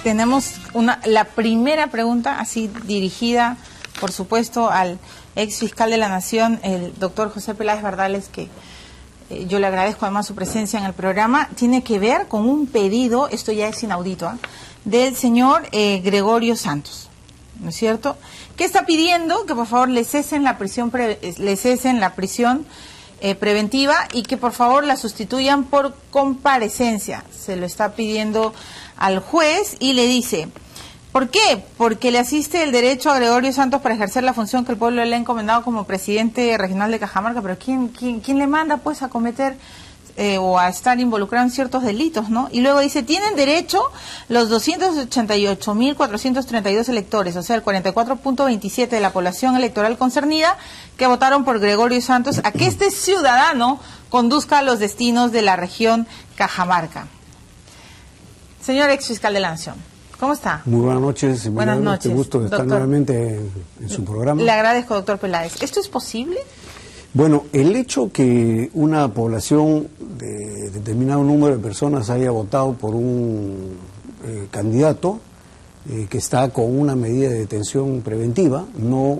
Tenemos la primera pregunta, así dirigida, por supuesto, al ex fiscal de la Nación, el doctor José Peláez Bardales, que yo le agradezco además su presencia en el programa. Tiene que ver con un pedido, esto ya es inaudito, del señor Gregorio Santos, ¿no es cierto?, que está pidiendo que por favor le cesen la prisión preventiva y que por favor la sustituyan por comparecencia. Se lo está pidiendo al juez y le dice, ¿por qué? Porque le asiste el derecho a Gregorio Santos para ejercer la función que el pueblo le ha encomendado como presidente regional de Cajamarca. Pero ¿quién le manda pues a cometer o a estar involucrado en ciertos delitos, ¿no? Y luego dice, tienen derecho los 288.432 electores, o sea, el 44.27 de la población electoral concernida, que votaron por Gregorio Santos, a que este ciudadano conduzca los destinos de la región Cajamarca. Señor ex fiscal de la Nación, ¿cómo está? Muy buenas noches. Buenas noches. Qué gusto de estar nuevamente en su programa. Le agradezco, doctor Peláez. ¿Esto es posible? Bueno, el hecho que una población de determinado número de personas haya votado por un candidato que está con una medida de detención preventiva no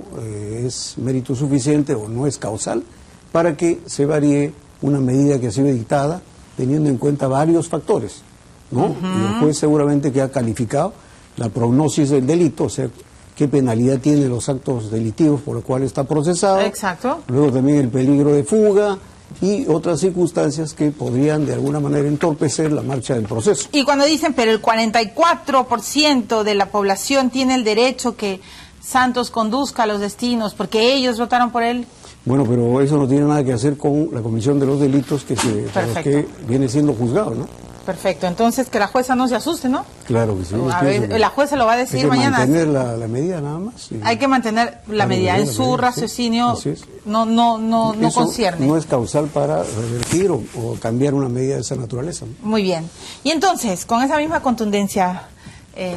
es mérito suficiente o no es causal para que se varíe una medida que ha sido dictada teniendo en cuenta varios factores, ¿no? Y el juez seguramente que ha calificado la prognosis del delito, o sea, qué penalidad tienen los actos delictivos por los cuales está procesado. Exacto. Luego también el peligro de fuga y otras circunstancias que podrían de alguna manera entorpecer la marcha del proceso. Y cuando dicen, pero el 44% de la población tiene el derecho que Santos conduzca a los destinos porque ellos votaron por él. Bueno, pero eso no tiene nada que hacer con la comisión de los delitos por los que viene siendo juzgado, ¿no? Perfecto, entonces que la jueza no se asuste, ¿no? Claro que sí. A ver, la jueza lo va a decidir mañana. Hay que mantener la medida nada más. Hay que mantener la medida. En su raciocinio no concierne. No es causal para revertir o cambiar una medida de esa naturaleza, ¿no? Muy bien. Y entonces, con esa misma contundencia,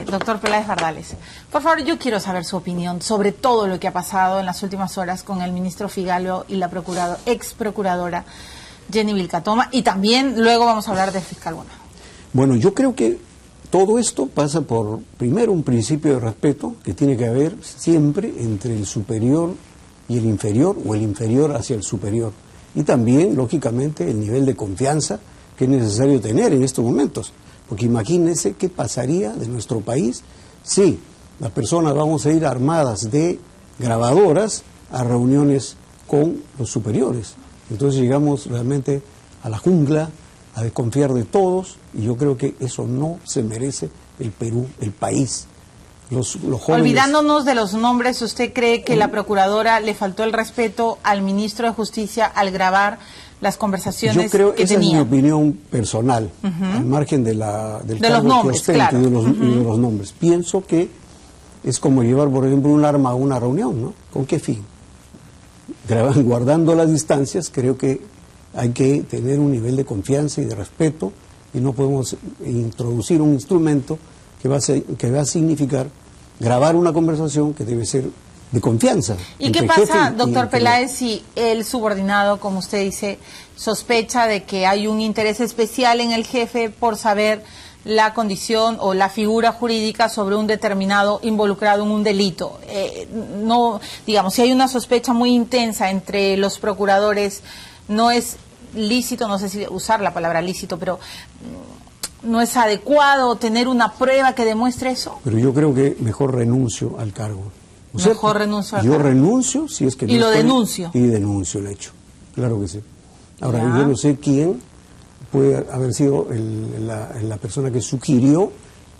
doctor Peláez Bardales, por favor, yo quiero saber su opinión sobre todo lo que ha pasado en las últimas horas con el ministro Figallo y la ex procuradora Jenny Vilcatoma, y también luego vamos a hablar del fiscal Bona. Bueno, yo creo que todo esto pasa por, primero, un principio de respeto que tiene que haber siempre entre el superior y el inferior, o el inferior hacia el superior. Y también, lógicamente, el nivel de confianza que es necesario tener en estos momentos. Porque imagínense qué pasaría de nuestro país si las personas vamos a ir armadas de grabadoras a reuniones con los superiores. Entonces llegamos realmente a la jungla, a desconfiar de todos, y yo creo que eso no se merece el Perú, el país. Los jóvenes... Olvidándonos de los nombres, ¿usted cree que la procuradora le faltó el respeto al ministro de Justicia al grabar las conversaciones que tenía? Yo creo, esa es mi opinión personal, al margen del cargo nombres, que ostenta, y de los nombres. Pienso que es como llevar, por ejemplo, un arma a una reunión, ¿no? ¿Con qué fin? Guardando las distancias, creo que hay que tener un nivel de confianza y de respeto, y no podemos introducir un instrumento que va a significar grabar una conversación que debe ser de confianza. ¿Y qué pasa, doctor Peláez, si el subordinado, como usted dice, sospecha de que hay un interés especial en el jefe por saber la condición o la figura jurídica sobre un determinado involucrado en un delito? No, digamos, si hay una sospecha muy intensa entre los procuradores, no es lícito, no sé si usar la palabra lícito, pero no es adecuado tener una prueba que demuestre eso. Pero yo creo que mejor renuncio al cargo. Mejor renuncio al cargo. Yo renuncio si es que no y lo estoy, denuncio. Y denuncio el hecho. Claro que sí. Ahora, yo no sé quién puede haber sido la persona que sugirió,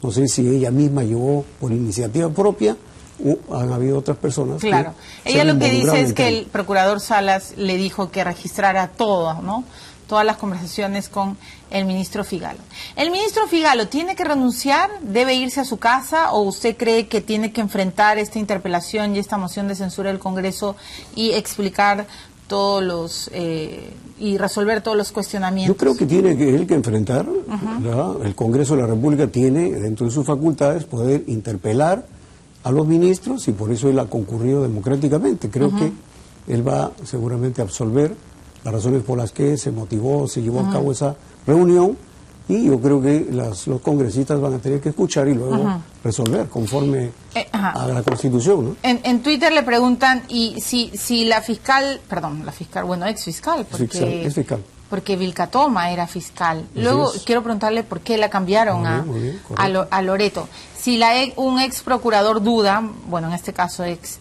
no sé si ella misma llevó por iniciativa propia o han habido otras personas. Claro, ella lo que dice es que el procurador Salas le dijo que registrara todo, ¿no? Todas las conversaciones con el ministro Figallo. ¿El ministro Figallo tiene que renunciar? ¿Debe irse a su casa? ¿O usted cree que tiene que enfrentar esta interpelación y esta moción de censura del Congreso y explicar todos los y resolver todos los cuestionamientos? Yo creo que tiene él que enfrentar. El Congreso de la República tiene dentro de sus facultades poder interpelar a los ministros, y por eso él ha concurrido democráticamente. Creo que él va seguramente a absolver las razones por las que se motivó, se llevó a cabo esa reunión, y yo creo que los congresistas van a tener que escuchar y luego resolver conforme a la Constitución, ¿no? En Twitter le preguntan y si la fiscal, bueno, ex fiscal, porque es fiscal. Porque Vilca Toma era fiscal. Luego quiero preguntarle por qué la cambiaron a Loreto. Si un ex procurador duda, bueno, en este caso es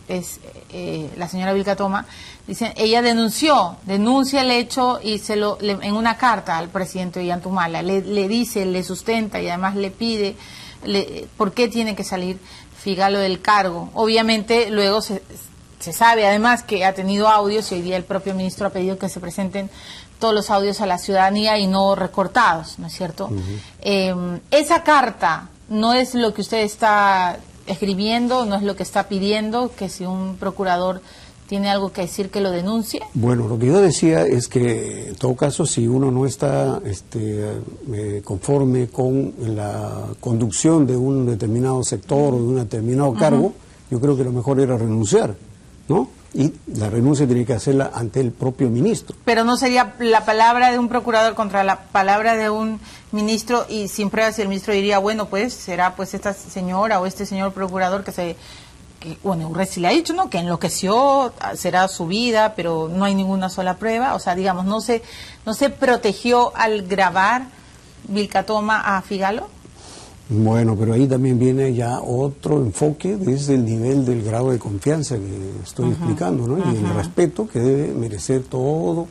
la señora Vilca Toma, dicen, ella denuncia el hecho y en una carta al presidente Ollantumala, le dice, le sustenta y además le pide por qué tiene que salir Figalo del cargo. Obviamente luego se sabe además que ha tenido audios y hoy día el propio ministro ha pedido que se presenten todos los audios a la ciudadanía y no recortados, ¿no es cierto? Esa carta no es lo que usted está escribiendo, no es lo que está pidiendo, que si un procurador tiene algo que decir que lo denuncie. Bueno, lo que yo decía es que en todo caso si uno no está conforme con la conducción de un determinado sector o de un determinado cargo, yo creo que lo mejor era renunciar, ¿no? Y la renuncia tiene que hacerla ante el propio ministro. Pero no sería la palabra de un procurador contra la palabra de un ministro y sin pruebas, y el ministro diría, bueno, pues será pues esta señora o este señor procurador bueno, Urresti le ha dicho, ¿no?, que enloqueció, será su vida, pero no hay ninguna sola prueba. O sea, digamos, no se protegió al grabar Vilca Toma a Figalo. Bueno, pero ahí también viene ya otro enfoque desde el nivel del grado de confianza que estoy explicando, ¿no? Y el respeto que debe merecer todo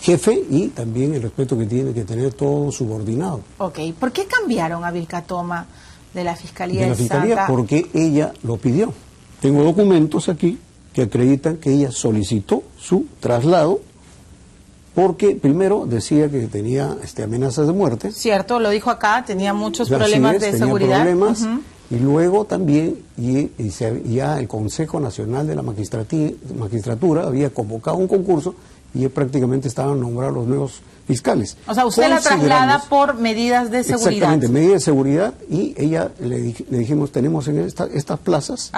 jefe y también el respeto que tiene que tener todo subordinado. Ok, ¿por qué cambiaron a Vilca Toma de la Fiscalía de la Fiscalía? Santa? Porque ella lo pidió. Tengo documentos aquí que acreditan que ella solicitó su traslado porque primero decía que tenía amenazas de muerte. Cierto, lo dijo acá, tenía muchos problemas de seguridad. Problemas, y luego también ya el Consejo Nacional de la Magistratura había convocado un concurso y prácticamente estaban nombrados los nuevos fiscales. O sea, usted la traslada por medidas de seguridad. Exactamente, medidas de seguridad, y ella le dijimos, tenemos en estas plazas,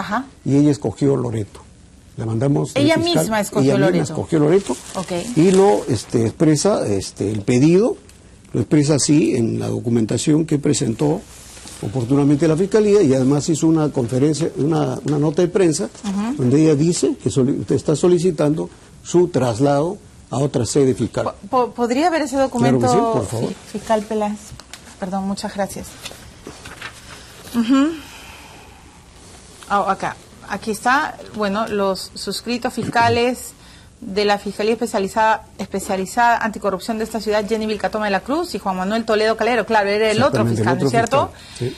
y ella escogió Loreto. La mandamos. Ella misma escogió Loreto. Ella misma escogió Loreto. Okay. Y lo expresa, el pedido, lo expresa así en la documentación que presentó oportunamente la Fiscalía, y además hizo una conferencia, una nota de prensa, donde ella dice que usted está solicitando su traslado a otra sede fiscal. ¿Podría ver ese documento, claro que sí, por favor? Fiscal Peláez? Perdón, muchas gracias. Acá. Aquí está, bueno, los suscritos fiscales de la Fiscalía Especializada Anticorrupción de esta ciudad, Jenny Vilca Toma de la Cruz y Juan Manuel Toledo Calero. Claro, era el otro fiscal, ¿no es cierto? Sí.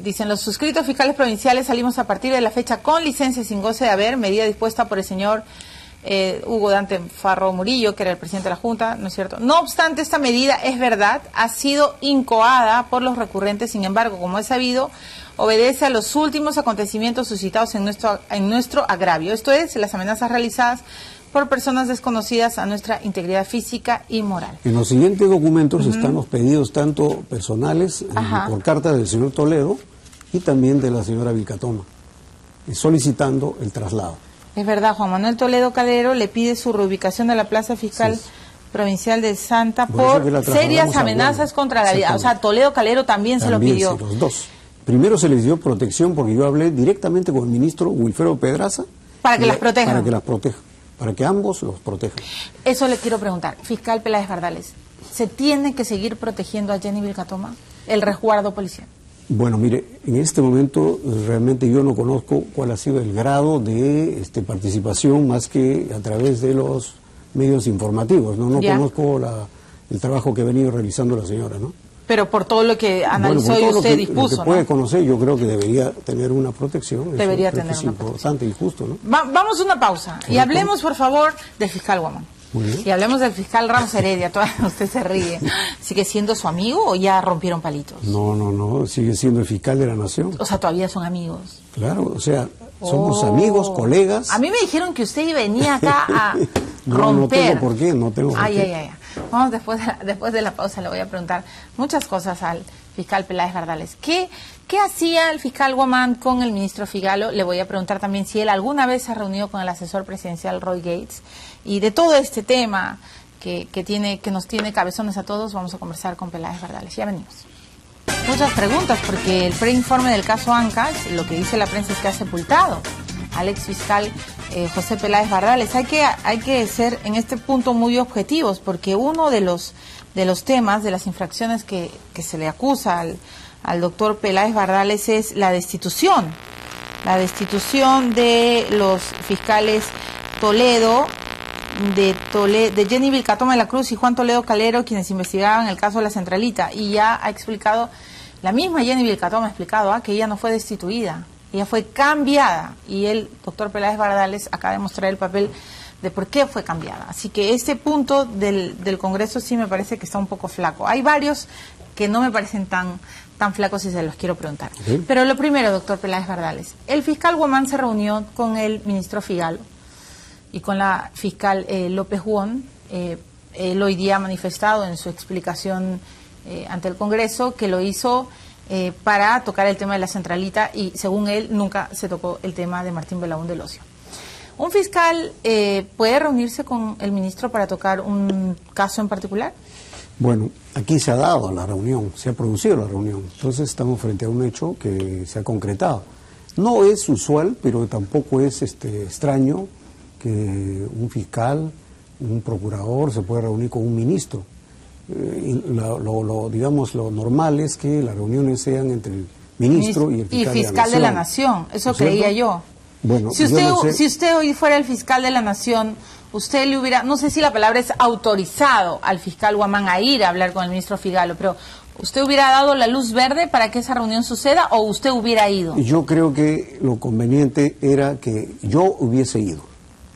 Dicen los suscritos fiscales provinciales salimos a partir de la fecha con licencia sin goce de haber, medida dispuesta por el señor Hugo Dante Farro Murillo, que era el presidente de la Junta, ¿no es cierto? No obstante, esta medida, es verdad, ha sido incoada por los recurrentes. Sin embargo, como es sabido, obedece a los últimos acontecimientos suscitados en nuestro agravio, esto es, las amenazas realizadas por personas desconocidas a nuestra integridad física y moral. En los siguientes documentos están los pedidos tanto personales, por carta del señor Toledo y también de la señora Vilca Toma, solicitando el traslado. Es verdad, Juan Manuel Toledo Calero le pide su reubicación de la Plaza Fiscal Provincial de Santa por serias amenazas contra la vida. O sea, Toledo Calero también se lo pidió. Sí, los dos. Primero se les dio protección porque yo hablé directamente con el ministro Wilfredo Pedraza. Para que las protejan. Para que las proteja. Para que ambos los protejan. Eso le quiero preguntar. Fiscal Peláez Bardales, ¿se tiene que seguir protegiendo a Jenny Vilca Toma? El resguardo policial. Bueno, mire, en este momento realmente yo no conozco cuál ha sido el grado de participación más que a través de los medios informativos, ¿no? No conozco el trabajo que ha venido realizando la señora, ¿no? Pero por todo lo que analizó y usted dispuso, lo que puede conocer, yo creo que debería tener una protección. Debería tener una importante y justo, ¿no? Vamos a una pausa y hablemos, por favor, del fiscal Guamán. Y hablemos del fiscal Ramos Heredia. Usted se ríe. ¿Sigue siendo su amigo o ya rompieron palitos? No, sigue siendo el fiscal de la nación. O sea, todavía son amigos. Claro, o sea, somos amigos, colegas. A mí me dijeron que usted venía acá a romper. No tengo por qué, no tengo por qué. Ay. Vamos, después de la pausa le voy a preguntar muchas cosas al fiscal Peláez Bardales. ¿Qué hacía el fiscal Guamán con el ministro Figalo? Le voy a preguntar también si él alguna vez se ha reunido con el asesor presidencial Roy Gates. Y de todo este tema que nos tiene cabezones a todos, vamos a conversar con Peláez Bardales. Ya venimos. Muchas preguntas, porque el preinforme del caso Ancash, lo que dice la prensa es que ha sepultado al ex fiscal José Peláez Bardales. Hay que ser en este punto muy objetivos, porque uno de los temas, de las infracciones que se le acusa al doctor Peláez Bardales es la destitución de los fiscales Toledo, de Jenny Vilcatoma de la Cruz y Juan Toledo Calero, quienes investigaban el caso de la Centralita. Y ya ha explicado, la misma Jenny Vilcatoma ha explicado que ella no fue destituida, ella fue cambiada, y el doctor Peláez Bardales acaba de mostrar el papel de por qué fue cambiada. Así que este punto del Congreso sí me parece que está un poco flaco. Hay varios que no me parecen tan flacos y se los quiero preguntar. ¿Sí? Pero lo primero, doctor Peláez Bardales, el fiscal Guamán se reunió con el ministro Figalo y con la fiscal López Huón. Él hoy día ha manifestado en su explicación ante el Congreso que lo hizo para tocar el tema de la Centralita, y según él nunca se tocó el tema de Martín Belaúnde Locio. ¿Un fiscal puede reunirse con el ministro para tocar un caso en particular? Bueno, aquí se ha dado la reunión, se ha producido la reunión, entonces estamos frente a un hecho que se ha concretado. No es usual, pero tampoco es extraño que un fiscal, un procurador se pueda reunir con un ministro. Digamos, lo normal es que las reuniones sean entre el ministro y el fiscal de la Nación. Eso creía yo. Bueno, si usted hoy fuera el fiscal de la Nación, usted le hubiera, no sé si la palabra es autorizado al fiscal Guamán a ir a hablar con el ministro Figalo, pero ¿usted hubiera dado la luz verde para que esa reunión suceda o usted hubiera ido? Yo creo que lo conveniente era que yo hubiese ido.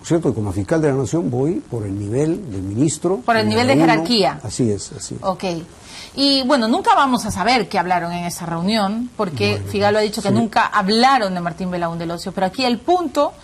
¿Cierto? Como fiscal de la Nación voy por el nivel del ministro. Por el nivel de jerarquía. Así es, así es. Ok. Y bueno, nunca vamos a saber qué hablaron en esa reunión, porque Figalo ha dicho que nunca hablaron de Martín Belaúnde Locio, pero aquí el punto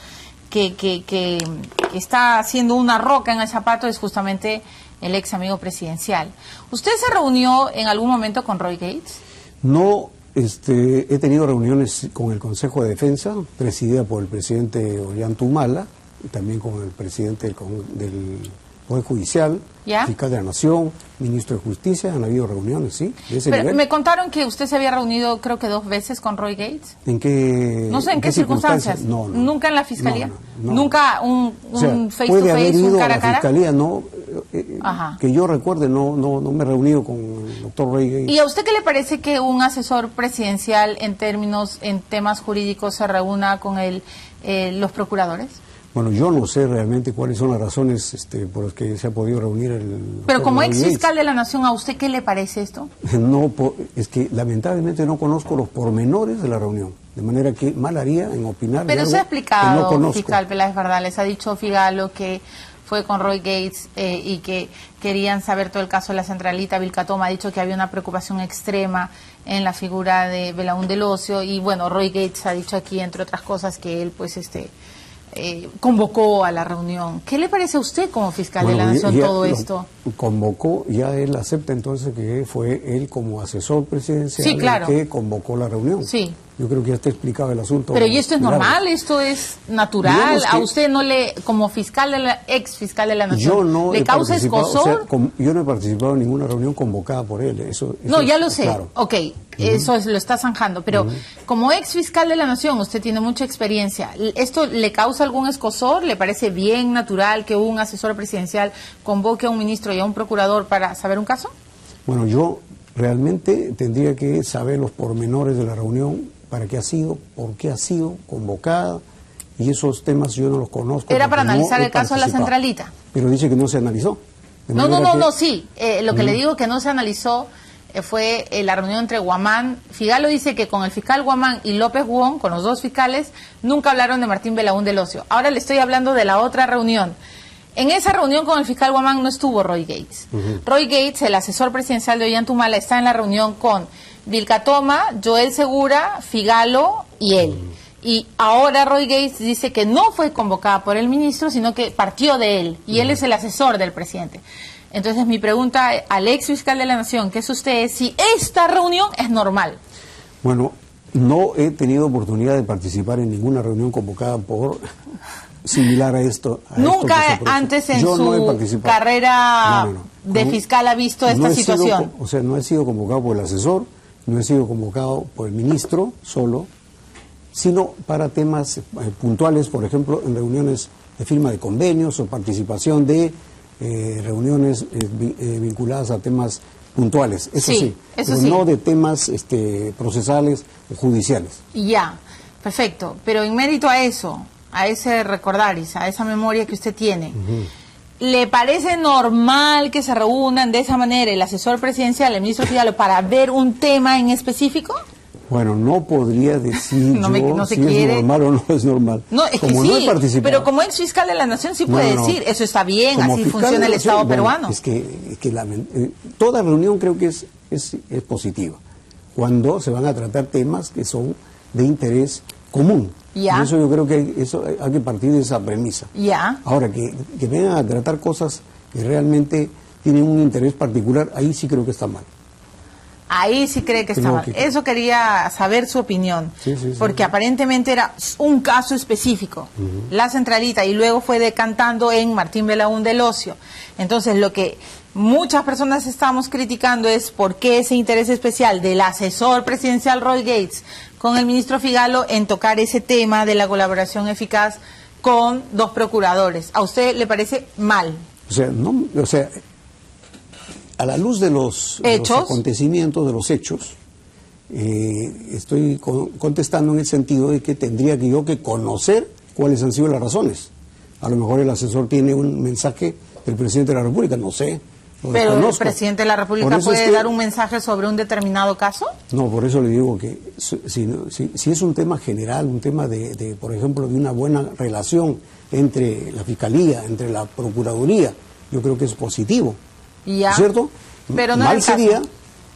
que está haciendo una roca en el zapato es justamente el ex amigo presidencial. ¿Usted se reunió en algún momento con Roy Gates? No, he tenido reuniones con el Consejo de Defensa, presidida por el presidente Ollantumala, y también con el presidente del Poder Judicial, fiscal de la Nación, ministro de Justicia. Han habido reuniones, sí, de ese nivel. Me contaron que usted se había reunido, creo que 2 veces con Roy Gates. ¿En qué? No sé en qué circunstancias. No. ¿Nunca en la fiscalía? No. ¿Nunca un face to face, un cara a cara? La fiscalía no, que yo recuerde, no me he reunido con el doctor Roy Gates. ¿Y a usted qué le parece que un asesor presidencial en temas jurídicos se reúna con los procuradores? Bueno, yo no sé realmente cuáles son las razones por las que se ha podido reunir el... Pero como ex fiscal de la Nación, ¿a usted qué le parece esto? No, es que lamentablemente no conozco los pormenores de la reunión, de manera que mal haría en opinar. Pero se ha explicado, fiscal Peláez Bardales, ha dicho Figalo que fue con Roy Gates y que querían saber todo el caso de la Centralita. Vilcatoma ha dicho que había una preocupación extrema en la figura de Belaúnde Locio, y bueno, Roy Gates ha dicho aquí, entre otras cosas, que él pues convocó a la reunión. ¿Qué le parece a usted como fiscal de la Nación todo esto? Convocó, ya él acepta entonces que fue él como asesor presidencial el que convocó la reunión. Sí. Yo creo que ya está explicado el asunto. Pero ¿y esto es normal? ¿Esto es natural? ¿A usted no como fiscal ex fiscal de la Nación, le causa escozor? Yo no he participado en ninguna reunión convocada por él. Eso no, ya lo sé. Claro. Ok, eso lo está zanjando. Pero como ex fiscal de la Nación, usted tiene mucha experiencia. ¿Esto le causa algún escozor? ¿Le parece bien natural que un asesor presidencial convoque a un ministro y a un procurador para saber un caso? Bueno, yo realmente tendría que saber los pormenores de la reunión, para qué ha sido, por qué ha sido convocada, y esos temas yo no los conozco. Era para analizar el caso de la Centralita. Pero dice que no se analizó. Sí. Lo que le digo que no se analizó fue la reunión entre Guamán. Figalo dice que con el fiscal Guamán y López Huón, con los 2 fiscales, nunca hablaron de Martín Belaúnde Locio. Ahora le estoy hablando de la otra reunión. En esa reunión con el fiscal Guamán no estuvo Roy Gates. Roy Gates, el asesor presidencial de Ollantumala, está en la reunión con Vilcatoma, Joel Segura, Figalo y él. Y ahora Roy Gates dice que no fue convocada por el ministro, sino que partió de él, y él es el asesor del presidente. Entonces mi pregunta al ex fiscal de la Nación, que es usted, es si esta reunión es normal. Bueno, no he tenido oportunidad de participar en ninguna reunión convocada por similar a esto. Nunca antes en su carrera de fiscal ha visto esta situación. O sea, no he sido convocado por el asesor, no he sido convocado por el ministro solo, sino para temas puntuales, por ejemplo, en reuniones de firma de convenios o participación de reuniones vinculadas a temas puntuales. Eso sí, pero no de temas procesales o judiciales. Ya, perfecto. Pero en mérito a eso, a ese recordaris, a esa memoria que usted tiene, ¿le parece normal que se reúnan de esa manera el asesor presidencial, el ministro Figalo, para ver un tema en específico? Bueno, no podría decir si es normal o no es normal. No, es como que sí, no he participado. Pero como ex fiscal de la Nación sí puede decir, eso está bien, así funciona el Estado peruano. Es que toda reunión creo que es positiva, cuando se van a tratar temas que son de interés común. Ya. Por eso yo creo que hay que partir de esa premisa. Ya. Ahora, que vengan a tratar cosas que realmente tienen un interés particular, ahí sí creo que está mal. Ahí sí cree que está mal. Eso quería saber su opinión, porque aparentemente era un caso específico, la centralita, y luego fue decantando en Martín Belaún del Ocio. Entonces, lo que muchas personas estamos criticando es por qué ese interés especial del asesor presidencial Roy Gates con el ministro Figalo en tocar ese tema de la colaboración eficaz con dos procuradores. ¿A usted le parece mal? A la luz de los acontecimientos, de los hechos, estoy contestando en el sentido de que tendría yo que conocer cuáles han sido las razones. A lo mejor el asesor tiene un mensaje del presidente de la República, no sé. ¿Pero el presidente de la República puede dar un mensaje sobre un determinado caso? No, por eso le digo que si es un tema general, un tema por ejemplo, de una buena relación entre la Fiscalía, entre la Procuraduría, yo creo que es positivo. Ya. ¿Cierto? Pero no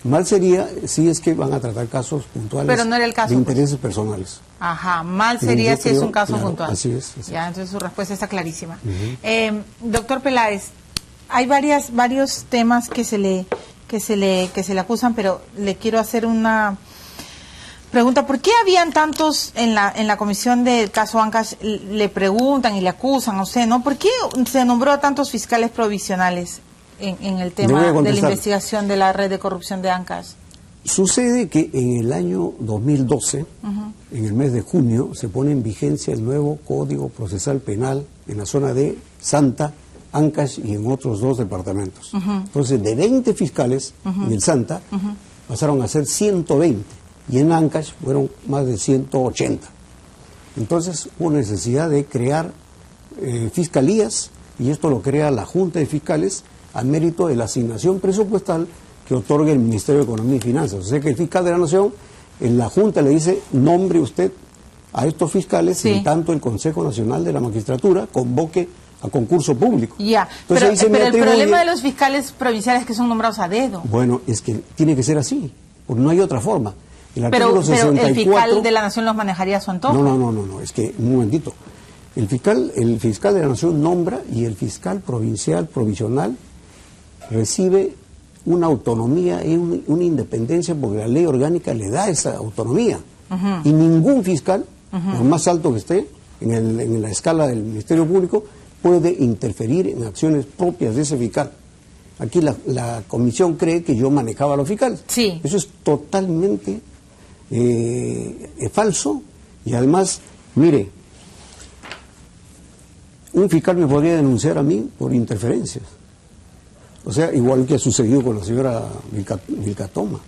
mal sería si es que van a tratar casos puntuales, pero no era el caso, de intereses personales. Ajá, mal sería si es un caso puntual. Así es. Ya, entonces su respuesta está clarísima. Doctor Peláez, hay varios temas que se le acusan, pero le quiero hacer una pregunta. ¿Por qué habían tantos en la comisión del caso Ancash? Le preguntan y le acusan a usted, ¿no? ¿Por qué se nombró a tantos fiscales provisionales en el tema de la investigación de la red de corrupción de Ancash? Sucede que en el año 2012, en el mes de junio, se pone en vigencia el nuevo Código Procesal Penal en la zona de Santa, Ancash y en otros 2 departamentos. Entonces, de 20 fiscales en el Santa, pasaron a ser 120, y en Ancash fueron más de 180. Entonces, hubo necesidad de crear fiscalías, y esto lo crea la Junta de Fiscales a mérito de la asignación presupuestal que otorga el Ministerio de Economía y Finanzas. O sea que el fiscal de la Nación, en la Junta le dice, nombre usted a estos fiscales, en tanto el Consejo Nacional de la Magistratura convoque a concurso público. Ya, entonces, pero el problema de los fiscales provinciales es que son nombrados a dedo. Bueno, es que tiene que ser así, porque no hay otra forma. Pero el fiscal de la Nación los manejaría a su antojo. No, es que, un momentito, el fiscal de la Nación nombra, y el fiscal provincial provisional recibe una autonomía y una independencia, porque la ley orgánica le da esa autonomía. Y ningún fiscal, por más alto que esté en la escala del Ministerio Público, puede interferir en acciones propias de ese fiscal. Aquí la comisión cree que yo manejaba a los fiscales. Sí. Eso es totalmente falso, y además, mire, un fiscal me podría denunciar a mí por interferencias. O sea, igual que ha sucedido con la señora Vilcatoma.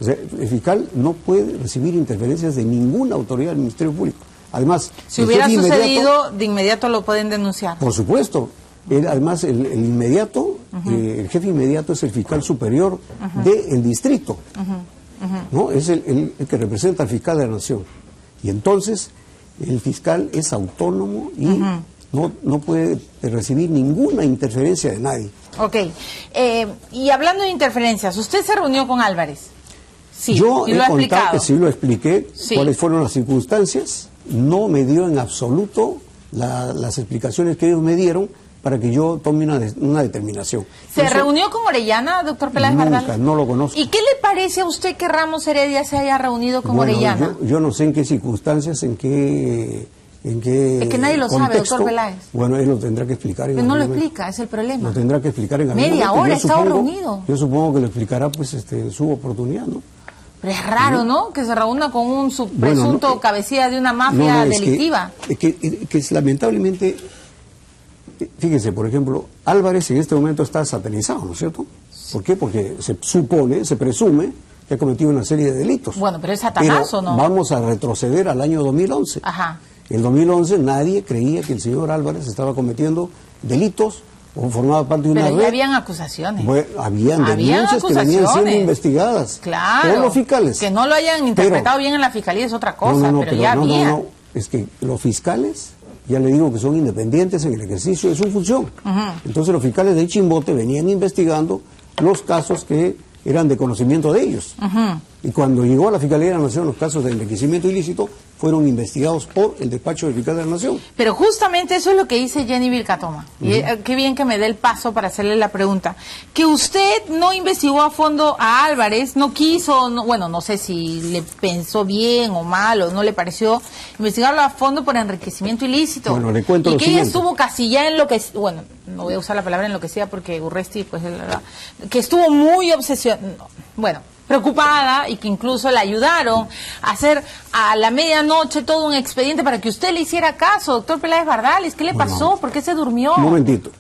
O sea, el fiscal no puede recibir interferencias de ninguna autoridad del Ministerio Público. Además, si hubiera sucedido, de inmediato lo pueden denunciar. Por supuesto. Además, el inmediato, el jefe inmediato es el fiscal superior del distrito. ¿No? Es el que representa al fiscal de la Nación. Y entonces, el fiscal es autónomo y no puede recibir ninguna interferencia de nadie. Ok. Y hablando de interferencias, ¿usted se reunió con Álvarez? Sí, yo y lo ha explicado. Que sí lo expliqué, cuáles fueron las circunstancias. No me dio en absoluto las explicaciones que ellos me dieron para que yo tome una determinación. ¿Se reunió con Orellana, doctor Peláez Bardal? Nunca, no lo conozco. ¿Y qué le parece a usted que Ramos Heredia se haya reunido con Orellana? Yo no sé en qué circunstancias, en qué en qué Es que nadie lo sabe, doctor Peláez. Bueno, él lo tendrá que explicar. Pero no lo explica, es el problema. Lo tendrá que explicar en algún Media momento. hora estaba reunido. Yo supongo que lo explicará pues su oportunidad, ¿no? Pero es raro, ¿no? Que se reúna con un presunto cabecilla de una mafia delictiva. Que es lamentablemente, fíjese, por ejemplo, Álvarez en este momento está satanizado, ¿no es cierto? ¿Por qué? Porque se presume que ha cometido una serie de delitos. Bueno, pero es Satanás, ¿o no? Vamos a retroceder al año 2011. Ajá. En 2011 nadie creía que el señor Álvarez estaba cometiendo delitos o formaba parte de una red. Pero ya habían acusaciones. Bueno, habían denuncias que venían siendo investigadas. Claro. Por los fiscales. Que no lo hayan interpretado bien en la fiscalía es otra cosa, pero ya había. No, es que los fiscales, ya le digo que son independientes en el ejercicio de su función. Entonces los fiscales de Chimbote venían investigando los casos que eran de conocimiento de ellos. Y cuando llegó a la Fiscalía de la Nación, los casos de enriquecimiento ilícito fueron investigados por el despacho del fiscal de la Nación. Pero justamente eso es lo que dice Jenny Vilcatoma. Y qué bien que me dé el paso para hacerle la pregunta. Que usted no investigó a fondo a Álvarez, no quiso, bueno, no sé si le pensó bien o mal o no le pareció investigarlo a fondo por enriquecimiento ilícito. Bueno, le cuento y lo que siguiente. ella estuvo casi ya bueno, no voy a usar la palabra enloquecida porque Urresti, pues, que estuvo muy preocupada y que incluso la ayudaron a hacer a la medianoche todo un expediente para que usted le hiciera caso, doctor Peláez Bardales. ¿Qué le pasó? ¿Por qué se durmió? Un momentito,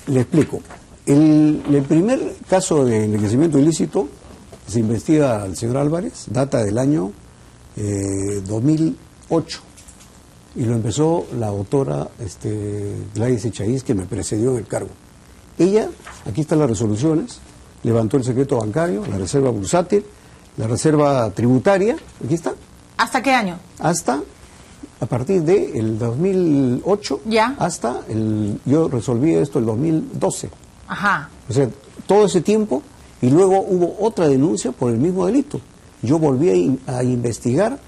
le explico. El primer caso de enriquecimiento ilícito que se investiga al señor Álvarez data del año 2008 y lo empezó la doctora Gladys Echaíz, que me precedió en el cargo. Ella, aquí están las resoluciones, levantó el secreto bancario, la reserva bursátil, la reserva tributaria, aquí está. ¿Hasta qué año? Hasta, a partir del 2008, ya. Hasta yo resolví esto el 2012. Ajá. O sea, todo ese tiempo, y luego hubo otra denuncia por el mismo delito. Yo volví a investigar,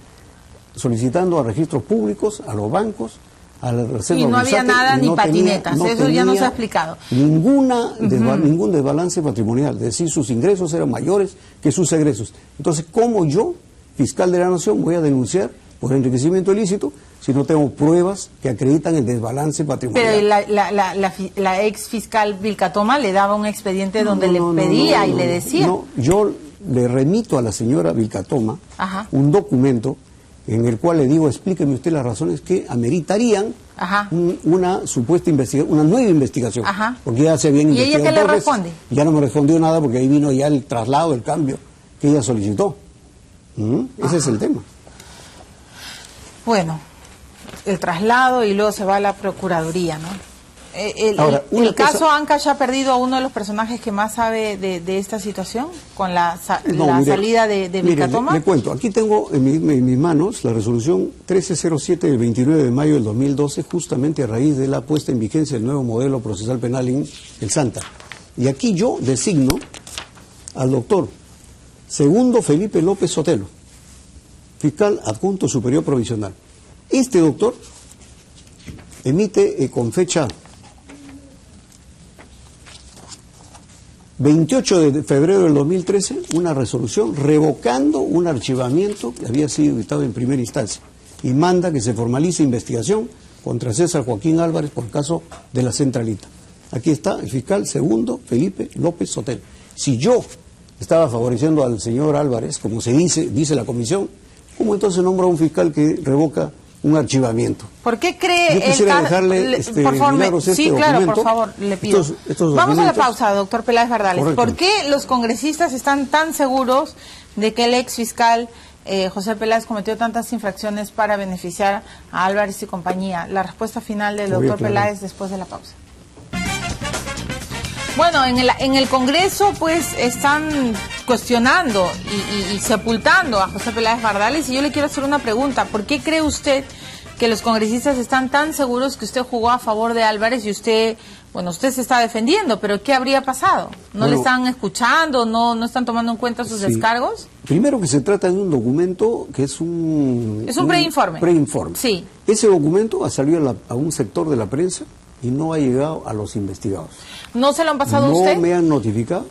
solicitando a registros públicos, a los bancos, a la reserva y no bursátil, había nada, ni patinetas, eso ya no se ha explicado. Ningún desbalance patrimonial, es decir, sus ingresos eran mayores que sus egresos. Entonces, ¿cómo yo, fiscal de la Nación, voy a denunciar por enriquecimiento ilícito si no tengo pruebas que acreditan el desbalance patrimonial? Pero la ex fiscal Vilcatoma le daba un expediente donde le pedía y le decía. No, yo le remito a la señora Vilcatoma un documento en el cual le digo, explíqueme usted las razones que ameritarían una supuesta investigación, una nueva investigación, porque ya se habían investigado. ¿Y ella qué le responde? Ya no me respondió nada porque ahí vino ya el traslado, el cambio que ella solicitó. Ese es el tema. Bueno, el traslado y luego se va a la Procuraduría, ¿no? El caso Ancash ha perdido a uno de los personajes que más sabe de esta situación con la salida de Vilcatoma. Le cuento, aquí tengo en mis manos la resolución 1307 del 29 de mayo del 2012, justamente a raíz de la puesta en vigencia del nuevo modelo procesal penal en el Santa. Y aquí yo designo al doctor Segundo Felipe López Sotelo, fiscal adjunto superior provisional. Este doctor emite con fecha 28 de febrero del 2013 una resolución revocando un archivamiento que había sido dictado en primera instancia y manda que se formalice investigación contra César Joaquín Álvarez por el caso de la Centralita. Aquí está el fiscal Segundo Felipe López Sotelo. Si yo estaba favoreciendo al señor Álvarez, como se dice la comisión, ¿cómo entonces nombra a un fiscal que revoca un archivamiento? ¿Por qué cree Yo quisiera dejarle por favor, Milagros, sí, claro, por favor, le pido. Vamos a la pausa, doctor Peláez Bardales. Correcto. ¿Por qué los congresistas están tan seguros de que el ex fiscal José Peláez cometió tantas infracciones para beneficiar a Álvarez y compañía? La respuesta final del doctor Peláez después de la pausa. Bueno, en el Congreso pues están cuestionando y sepultando a José Peláez Bardales, y yo le quiero hacer una pregunta. ¿Por qué cree usted que los congresistas están tan seguros que usted jugó a favor de Álvarez y usted se está defendiendo, pero qué habría pasado? ¿No le están escuchando? ¿No están tomando en cuenta sus descargos? Primero que se trata de un documento que es un preinforme. Preinforme. Sí. Ese documento ha salido a un sector de la prensa y no ha llegado a los investigados. ¿No se lo han pasado a usted? No me han notificado,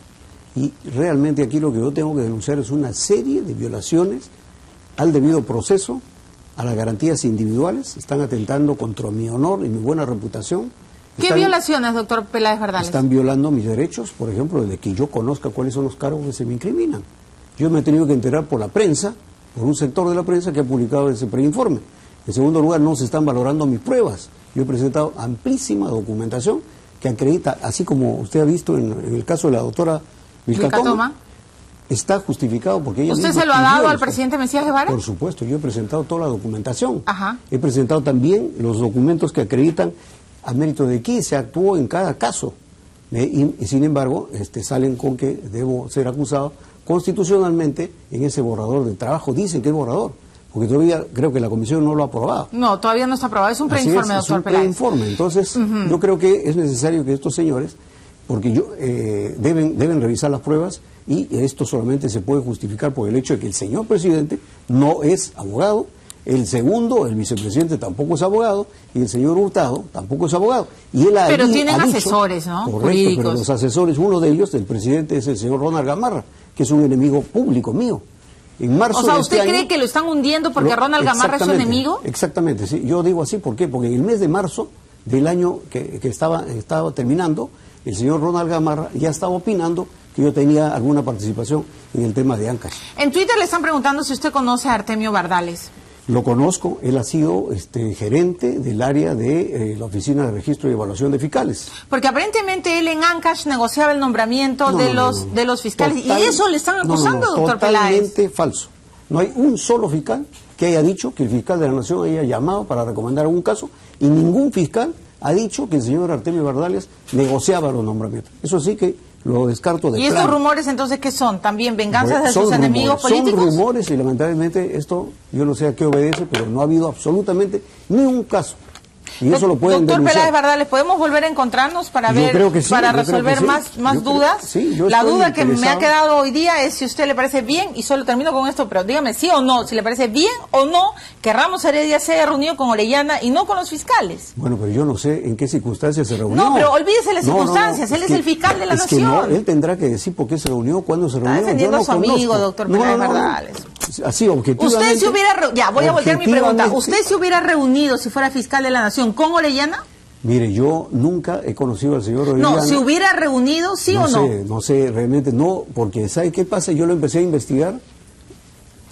y realmente aquí lo que yo tengo que denunciar es una serie de violaciones al debido proceso a las garantías individuales, están atentando contra mi honor y mi buena reputación. ¿Qué violaciones, doctor Peláez Bardales? Están violando mis derechos, por ejemplo, de que yo conozca cuáles son los cargos que se me incriminan. Yo me he tenido que enterar por la prensa, por un sector de la prensa que ha publicado ese preinforme. En segundo lugar, no se están valorando mis pruebas. Yo he presentado amplísima documentación que acredita, así como usted ha visto en el caso de la doctora Vilcatoma, está justificado porque ella... ¿Usted se lo ha dado al presidente Mesías Guevara? Por supuesto, yo he presentado toda la documentación. Ajá. He presentado también los documentos que acreditan a mérito de quién se actuó en cada caso. Y sin embargo, salen con que debo ser acusado constitucionalmente en ese borrador de trabajo. Dicen que es borrador, porque todavía creo que la comisión no lo ha aprobado. No, todavía no está aprobado. Es un preinforme, doctor Peláez. Es un preinforme. Entonces, yo creo que es necesario que estos señores, porque deben revisar las pruebas, y esto solamente se puede justificar por el hecho de que el señor presidente no es abogado, el segundo, el vicepresidente, tampoco es abogado, y el señor Hurtado tampoco es abogado. Y él pero tienen asesores, ¿no? Correcto, Jurídicos. pero los asesores, uno de ellos, del presidente, es el señor Ronald Gamarra, que es un enemigo público mío. En marzo o sea, de ¿usted este cree año, que lo están hundiendo porque Ronald Gamarra es su enemigo? Exactamente, sí. Yo digo así, ¿por qué? Porque en el mes de marzo del año que estaba terminando, el señor Ronald Gamarra ya estaba opinando que yo tenía alguna participación en el tema de Ancash. En Twitter le están preguntando si usted conoce a Artemio Bardales. Lo conozco, él ha sido gerente del área de la Oficina de Registro y Evaluación de Fiscales. Porque aparentemente él en Ancash negociaba el nombramiento de los fiscales. Total, y eso le están acusando, doctor Peláez. Totalmente falso. No hay un solo fiscal que haya dicho que el fiscal de la Nación haya llamado para recomendar algún caso, y ningún fiscal ha dicho que el señor Artemio Bardales negociaba los nombramientos. Eso sí que lo descarto de ¿Y estos rumores entonces qué son? ¿También venganzas de sus enemigos políticos? Son rumores, y lamentablemente esto, yo no sé a qué obedece, pero no ha habido absolutamente ni un caso. Y eso lo pueden Doctor denunciar. Peláez Bardales, ¿podemos volver a encontrarnos para resolver más dudas? Sí, la duda que me ha quedado hoy día es si a usted le parece bien, y solo termino con esto, pero dígame sí o no, si le parece bien o no que Ramos Heredia se haya reunido con Orellana y no con los fiscales. Bueno, pero yo no sé en qué circunstancias se reunió. No, pero olvídese las circunstancias, él es el fiscal de la Nación. No, él tendrá que decir por qué se reunió, cuándo se reunió. Está defendiendo a su amigo, doctor Peláez Bardales. Así, objetivamente. Usted se hubiera, ya, voy a voltear mi pregunta. ¿Usted se hubiera reunido, si fuera fiscal de la Nación, con Orellana? Mire, yo nunca he conocido al señor Orellana. No, ¿se hubiera reunido, sí o no? No sé, realmente no, porque ¿sabe qué pasa? Yo lo empecé a investigar,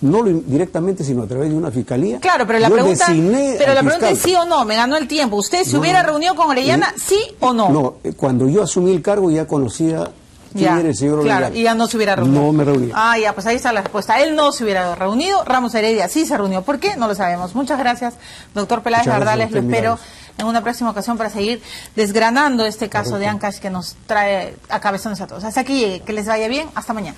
no directamente, sino a través de una fiscalía. Claro, pero la pregunta es sí o no, me ganó el tiempo. ¿Usted se hubiera reunido con Orellana, sí o no? No, cuando yo asumí el cargo ya conocía quién era el señor Orellana. Claro, y ya no se hubiera reunido. No me reuní. Ah, ya, pues ahí está la respuesta. Él no se hubiera reunido, Ramos Heredia sí se reunió. ¿Por qué? No lo sabemos. Muchas gracias, doctor Peláez Bardales. Lo espero en una próxima ocasión para seguir desgranando este caso de Ancash que nos trae a cabezones a todos. Hasta aquí llegue. Que les vaya bien. Hasta mañana.